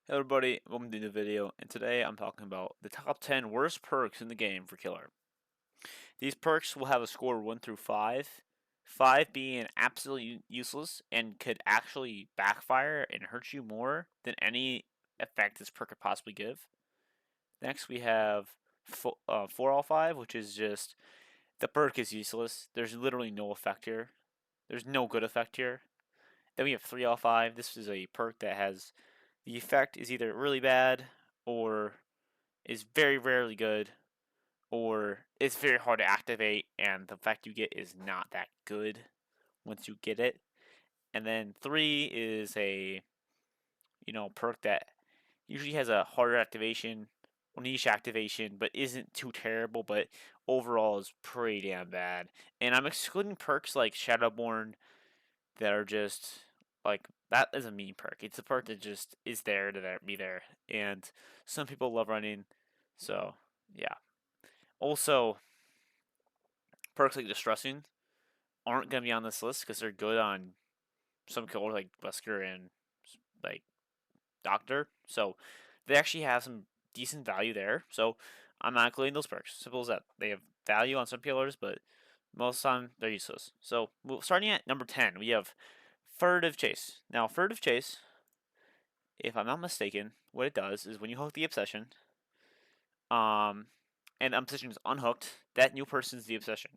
Hello everybody, welcome to the video, and today I'm talking about the top 10 worst perks in the game for Killer. These perks will have a score 1 through 5, 5 being absolutely useless and could actually backfire and hurt you more than any effect this perk could possibly give. Next we have 4 all 5, which is just, the perk is useless, there's literally no effect here, there's no good effect here. Then we have 3 all 5, this is a perk that has, the effect is either really bad or is very rarely good, or it's very hard to activate, and the effect you get is not that good once you get it. And then 3 is a perk that usually has a harder activation or niche activation, but isn't too terrible, but overall is pretty damn bad. And I'm excluding perks like Shadowborn that are just like that is a mean perk. It's a perk that just is there to be there, and some people love running. So yeah. Also, perks like Distressing aren't going to be on this list because they're good on some killers like Wesker and like Doctor. So they actually have some decent value there. So I'm not including those perks. Simple as that. They have value on some killers, but most of the time they're useless. So starting at number 10, we have Furtive Chase. Now, Furtive Chase, if I'm not mistaken, what it does is when you hook the obsession, um, and the obsession is unhooked, that new person's the obsession.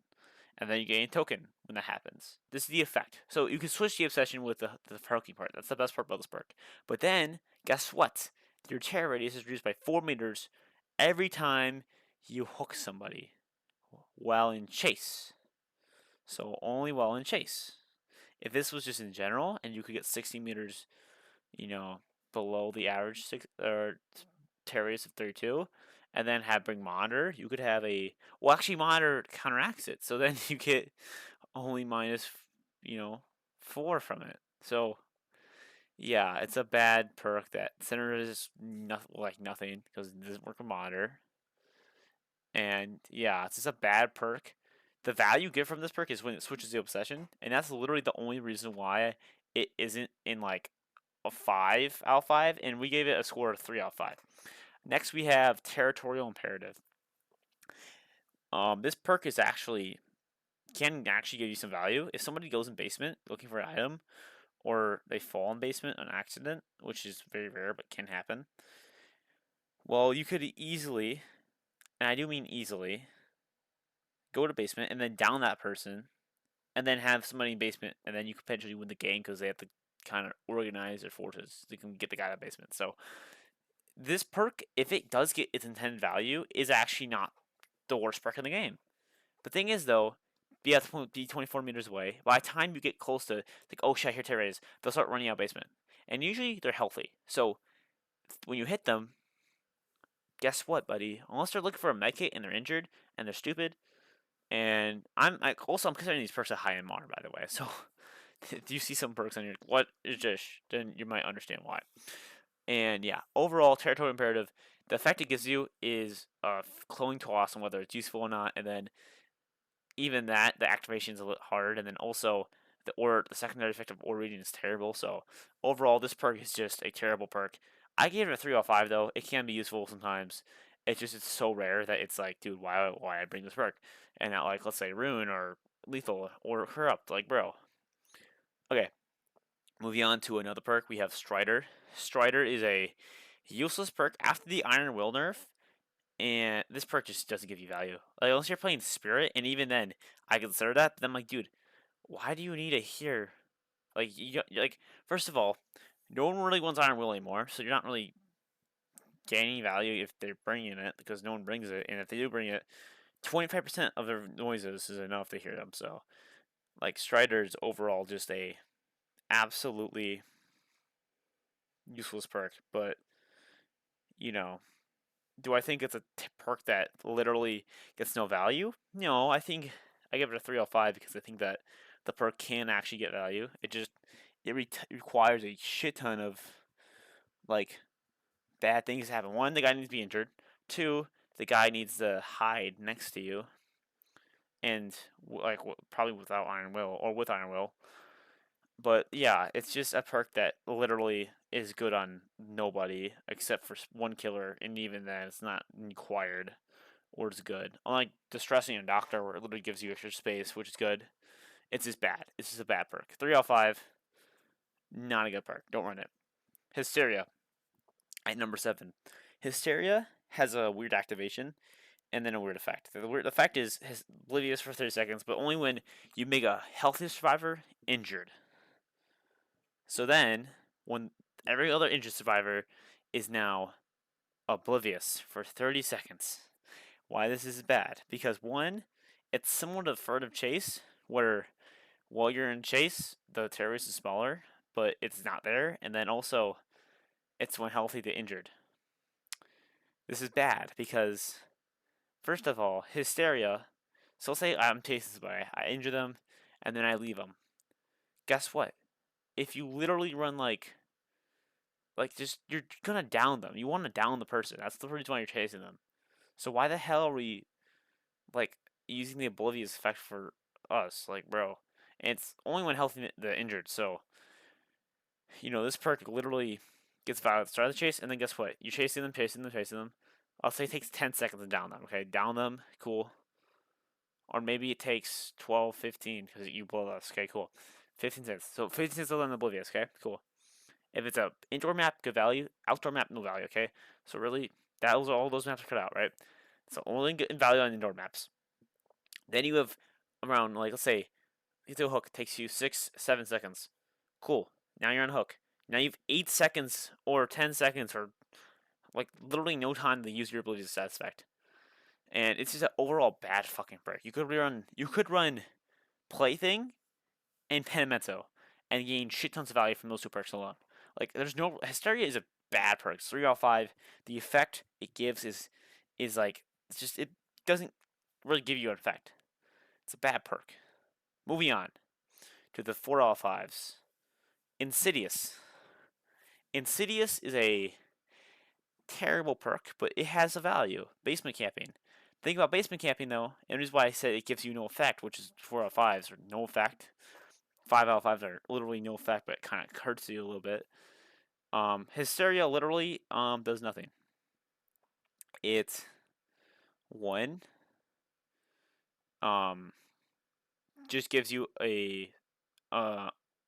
And then you gain a token when that happens. This is the effect. So you can switch the obsession with the hooking part. That's the best part about this perk. But then, guess what? Your terror radius is reduced by 4 meters every time you hook somebody while in chase. So only while in chase. If this was just in general and you could get 60 meters, you know, below the average terror radius of 32, and then have bring monitor, you could have a actually monitor counteracts it. So then you get only minus, you know, 4 from it. So yeah, it's a bad perk that center is nothing because it doesn't work with monitor. And yeah, it's just a bad perk. The value you get from this perk is when it switches the obsession, and that's literally the only reason why it isn't in like a 5 out of 5, and we gave it a score of 3 out of 5. Next, we have Territorial Imperative. This perk is can actually give you some value. If somebody goes in basement looking for an item, or they fall in basement on accident, which is very rare but can happen, well, you could easily, and I do mean easily, go to basement and then down that person, and then have somebody in basement, and then you could potentially win the game because they have to kind of organize their forces. They can get the guy out of the basement. So this perk, if it does get its intended value, is actually not the worst perk in the game. The thing is, though, you have to be 24 meters away. By the time you get close to, like, oh shit, I hear terrorists, they'll start running out of basement. And usually they're healthy. So when you hit them, guess what, buddy? Unless they're looking for a medkit and they're injured and they're stupid. And I'm considering these perks a high MR, by the way. So if you see some perks and you're like, what is this? Then you might understand why. And yeah, overall, Territorial Imperative, the effect it gives you is cloning toss on whether it's useful or not, and then even that, the activation is a little hard, and then also the secondary effect of aura reading is terrible. So overall, this perk is just a terrible perk. I gave it a 3 out of 5 though. It can be useful sometimes. It's so rare that it's like, dude, why I bring this perk? And not like, let's say Rune or Lethal or Corrupt, like, bro. Okay, moving on to another perk, we have Strider. Strider is a useless perk after the Iron Will nerf, and this perk just doesn't give you value. Like, unless you're playing Spirit, and even then, I consider that. But I'm like, dude, why do you need it here? Like, first of all, no one really wants Iron Will anymore, so you're not really gaining value if they're bringing it because no one brings it, and if they do bring it, 25% of their noises is enough to hear them. So, like, Strider is overall just a absolutely useless perk. But you know, do I think it's a perk that literally gets no value? No, I think I give it a 305 because I think that the perk can actually get value. It requires a shit ton of like bad things to happen. One, the guy needs to be injured. Two, the guy needs to hide next to you, and like probably without Iron Will or with Iron Will. But yeah, it's just a perk that literally is good on nobody except for one killer, and even then, it's not required or it's good. Unlike Distressing a Doctor, where it literally gives you extra space, which is good. It's just bad. It's just a bad perk. 3 out of 5, not a good perk. Don't run it. Hysteria at number 7. Hysteria has a weird activation and then a weird effect. The weird effect is oblivious for 30 seconds, but only when you make a healthy survivor injured. So then, when every other injured survivor is now oblivious for 30 seconds. Why this is bad? Because one, it's similar to furtive chase, where while you're in chase, the terrorist is smaller, but it's not there, and then also it's when healthy to injured. This is bad because, first of all, hysteria. So say I'm chasing somebody, I injure them, and then I leave them. Guess what? If you literally run like just you're gonna down them. You want to down the person. That's the reason why you're chasing them. So why the hell are we like using the oblivious effect for us? Like, bro, and it's only when healthy the injured. So this perk literally gets valid at the start of the chase, and then guess what? You're chasing them, chasing them, chasing them. I'll say it takes 10 seconds to down them. Okay, down them, cool. Or maybe it takes 12, 15 because you blow us. Okay, cool. 15 seconds. So 15 seconds on oblivious. Okay, cool. If it's a indoor map, good value. Outdoor map, no value. Okay, so really, that was all those maps are cut out, right? So only good value on indoor maps. Then you have around like let's say hit the hook takes you 6, 7 seconds. Cool. Now you're on hook. Now you've 8 seconds or 10 seconds or like literally no time to use your ability to satisfact. And it's just an overall bad fucking break. You could run Plaything and Penimento and gain shit tons of value from those two perks alone. Like there's no Hysteria is a bad perk. It's 3 out of 5. The effect it gives is like it's just it doesn't really give you an effect. It's a bad perk. Moving on to the 4 out of 5s. Insidious. Insidious is a terrible perk, but it has a value. Basement camping. Think about basement camping though, and this is why I said it gives you no effect, which is 4 out of 5s or no effect. 5 out of 5s are literally no effect, but it kind of hurts you a little bit. Hysteria literally does nothing. It one um just gives you a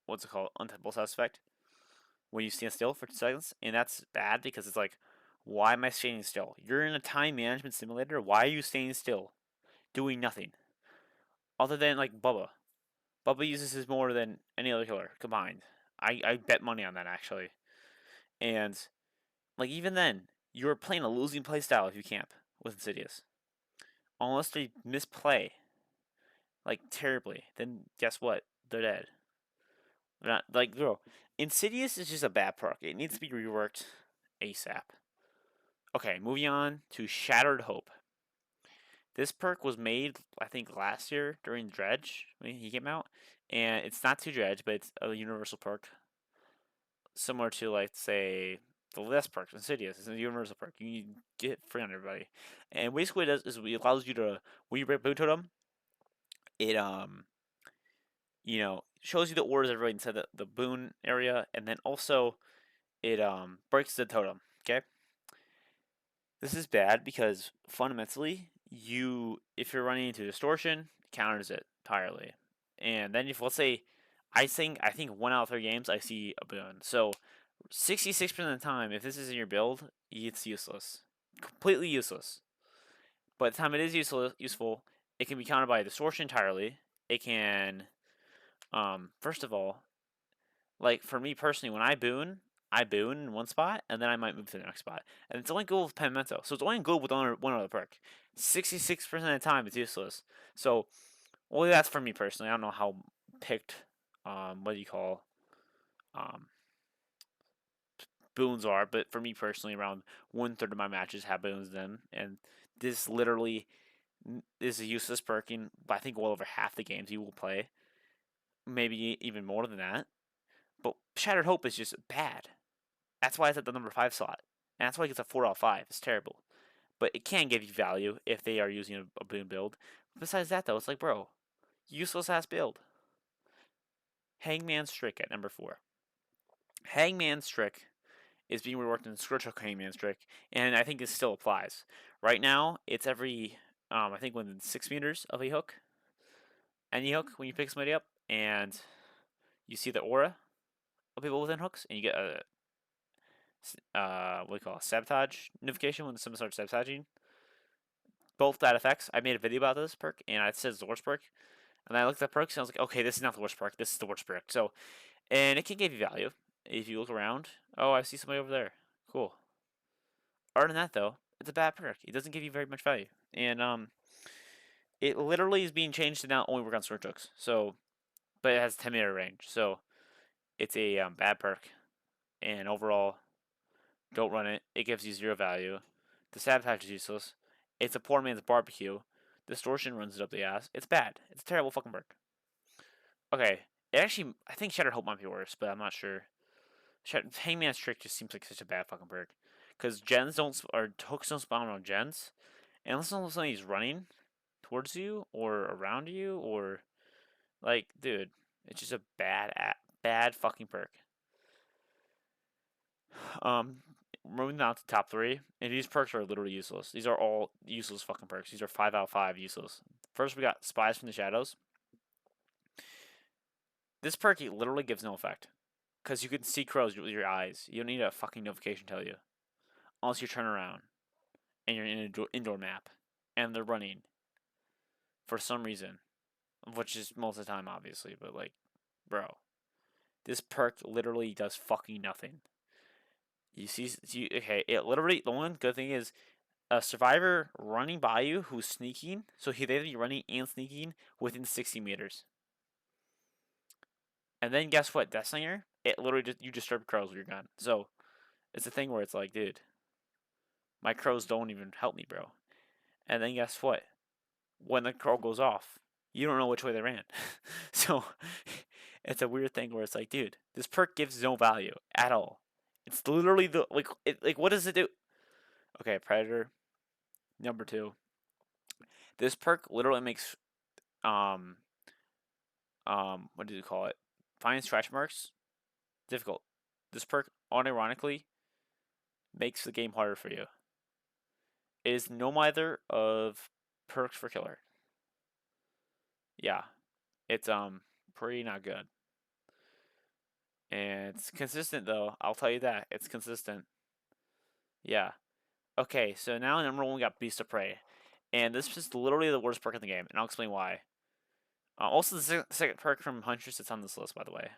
what's it called, untenable status effect when you stand still for 2 seconds, and that's bad because it's like, why am I standing still? You're in a time management simulator. Why are you standing still, doing nothing, other than like Bubba? Bubba uses this more than any other killer combined. I bet money on that actually, and like even then, you're playing a losing playstyle if you camp with Insidious, unless they misplay like terribly. Then guess what? They're dead. They're not like bro. Insidious is just a bad perk. It needs to be reworked ASAP. Okay, moving on to Shattered Hope. This perk was made, I think, last year during Dredge when he came out, and it's not too Dredge, but it's a universal perk, similar to like say the last perk, Insidious. It's a universal perk. You get free on everybody, and basically what it does is it allows you to when you break Boon Totem, it shows you the orders everybody inside the boon area, and then also it breaks the totem. Okay. This is bad because fundamentally, if you're running into distortion, counters it entirely. And then if let's say I think 1 out of 3 games I see a boon. So 66% of the time, if this is in your build, it's useless. Completely useless. But the time it is useful, it can be countered by distortion entirely. It can first of all, like for me personally, when I boon in one spot, and then I might move to the next spot. And it's only good with Penimento. So it's only good with one other perk. 66% of the time, it's useless. So, well, that's for me personally. I don't know how picked, what do you call, um, boons are, but for me personally, around 1/3 of my matches have boons in them. And this literally is a useless perk in, I think, well over half the games you will play. Maybe even more than that. But Shattered Hope is just bad. That's why it's at the number 5 slot. And that's why it gets a 4 out of 5. It's terrible. But it can give you value if they are using a boon build. Besides that, though, it's like, bro, useless ass build. Hangman's Trick at number 4. Hangman's Trick is being reworked in Scourge Hook Hangman's Trick, and I think it still applies. Right now, it's every, I think within 6 meters of a hook, any hook, when you pick somebody up, and you see the aura of people within hooks, and you get a, what do you call it, sabotage notification when someone starts sabotaging. Both that effects. I made a video about this perk, and it says the worst perk. And I looked at perks, and I was like, okay, this is not the worst perk. This is the worst perk. So, and it can give you value if you look around. Oh, I see somebody over there. Cool. Other than that, though, it's a bad perk. It doesn't give you very much value, and it literally is being changed to now only work on sword hooks. So, but it has 10-meter range, so it's a bad perk. And overall, don't run it. It gives you 0 value. The sabotage is useless. It's a poor man's barbecue. Distortion runs it up the ass. It's bad. It's a terrible fucking perk. Okay, it actually, I think Shattered Hope might be worse, but I'm not sure. Hangman's Trick just seems like such a bad fucking perk. Because gens don't, or hooks don't spawn on gens. And unless all of a sudden he's running towards you, or around you, or, like, dude, it's just a bad fucking perk. Moving on to top 3, and these perks are literally useless. These are all useless fucking perks. These are 5 out of 5 useless. First, we got Spies from the Shadows. This perk literally gives no effect. Because you can see crows with your eyes. You don't need a fucking notification to tell you. Unless you turn around. And you're in an indoor map. And they're running. For some reason. Which is most of the time, obviously. But, like, bro. This perk literally does fucking nothing. You see, okay, it literally, the one good thing is, a survivor running by you who's sneaking, so they have to be running and sneaking within 60 meters. And then guess what, Death Slinger, it literally you disturb crows with your gun. So it's a thing where it's like, dude, my crows don't even help me, bro. And then guess what? When the crow goes off, you don't know which way they ran. So it's a weird thing where it's like, dude, this perk gives no value at all. It's literally the like what does it do? Okay, Predator. Number 2. This perk literally makes what do you call it? Finding scratch marks difficult. This perk unironically makes the game harder for you. It is no mither of perks for killer. Yeah. It's pretty not good. And it's consistent though, I'll tell you that. It's consistent. Yeah. Okay, so now number 1 we got Beast of Prey. And this is literally the worst perk in the game, and I'll explain why. Also, the second perk from Huntress that's on this list, by the way.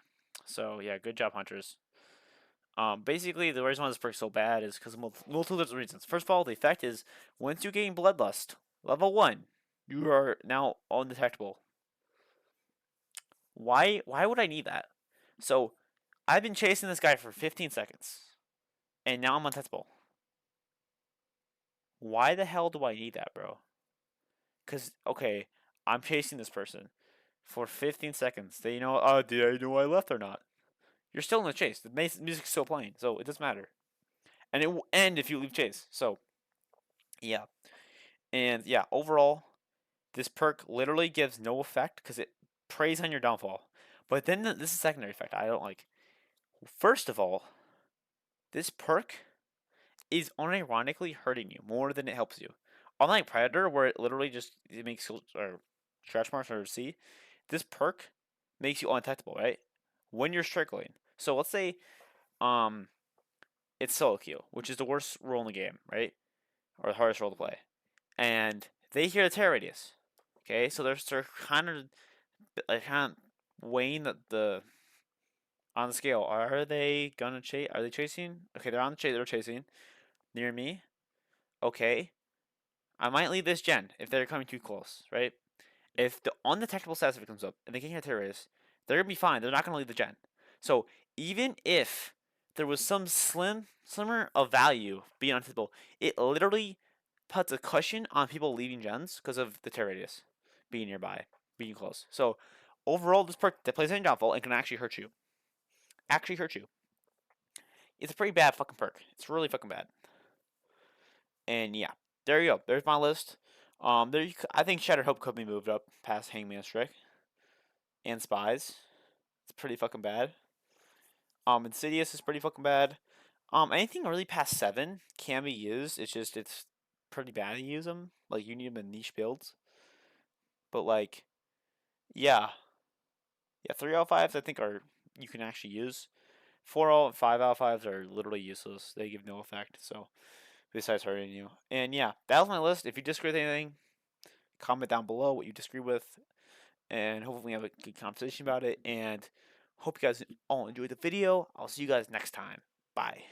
So, yeah, good job, Huntress. Basically, the reason why this perk is so bad is because of multiple different reasons. First of all, the effect is, once you gain Bloodlust, level 1, you are now undetectable. Why would I need that? So, I've been chasing this guy for 15 seconds, and now I'm undetectable. Why the hell do I need that, bro? Because, okay, I'm chasing this person for 15 seconds. They know, did I know I left or not? You're still in the chase. The music's still playing, so it doesn't matter. And it will end if you leave chase. So, yeah. And, yeah, overall, this perk literally gives no effect because it preys on your downfall. But then this is a secondary effect I don't like. First of all, this perk is unironically hurting you more than it helps you. Unlike Predator, where it literally just it makes or stretch marks or C, this perk makes you undetectable, right? When you're struggling. So let's say it's solo queue, which is the worst role in the game, right? Or the hardest role to play. And they hear the terror radius. Okay, so they're kind of weighing the on the scale. Are they gonna chase? Are they chasing? Okay, they're on the chase. They're chasing near me. Okay, I might leave this gen if they're coming too close, right? If the undetectable status comes up and they can't hit terrorists, they're gonna be fine. They're not gonna leave the gen. So even if there was some slimmer of value being undetectable, it literally puts a cushion on people leaving gens because of the terror radius being nearby, being close. So overall, this perk that plays on your downfall and can actually hurt you. Actually hurt you. It's a pretty bad fucking perk. It's really fucking bad. And yeah, there you go. There's my list. I think Shattered Hope could be moved up past Hangman's Trick and Spies. It's pretty fucking bad. Insidious is pretty fucking bad. Anything really past 7 can be used. It's pretty bad to use them. Like you need them in niche builds. But like, yeah, yeah, 3 out of 5s I think are you can actually use. 4 out and 5 out of 5s are literally useless. They give no effect. So besides hurting you. And yeah, that was my list. If you disagree with anything, comment down below what you disagree with, and hopefully we have a good conversation about it. And hope you guys all enjoyed the video. I'll see you guys next time. Bye.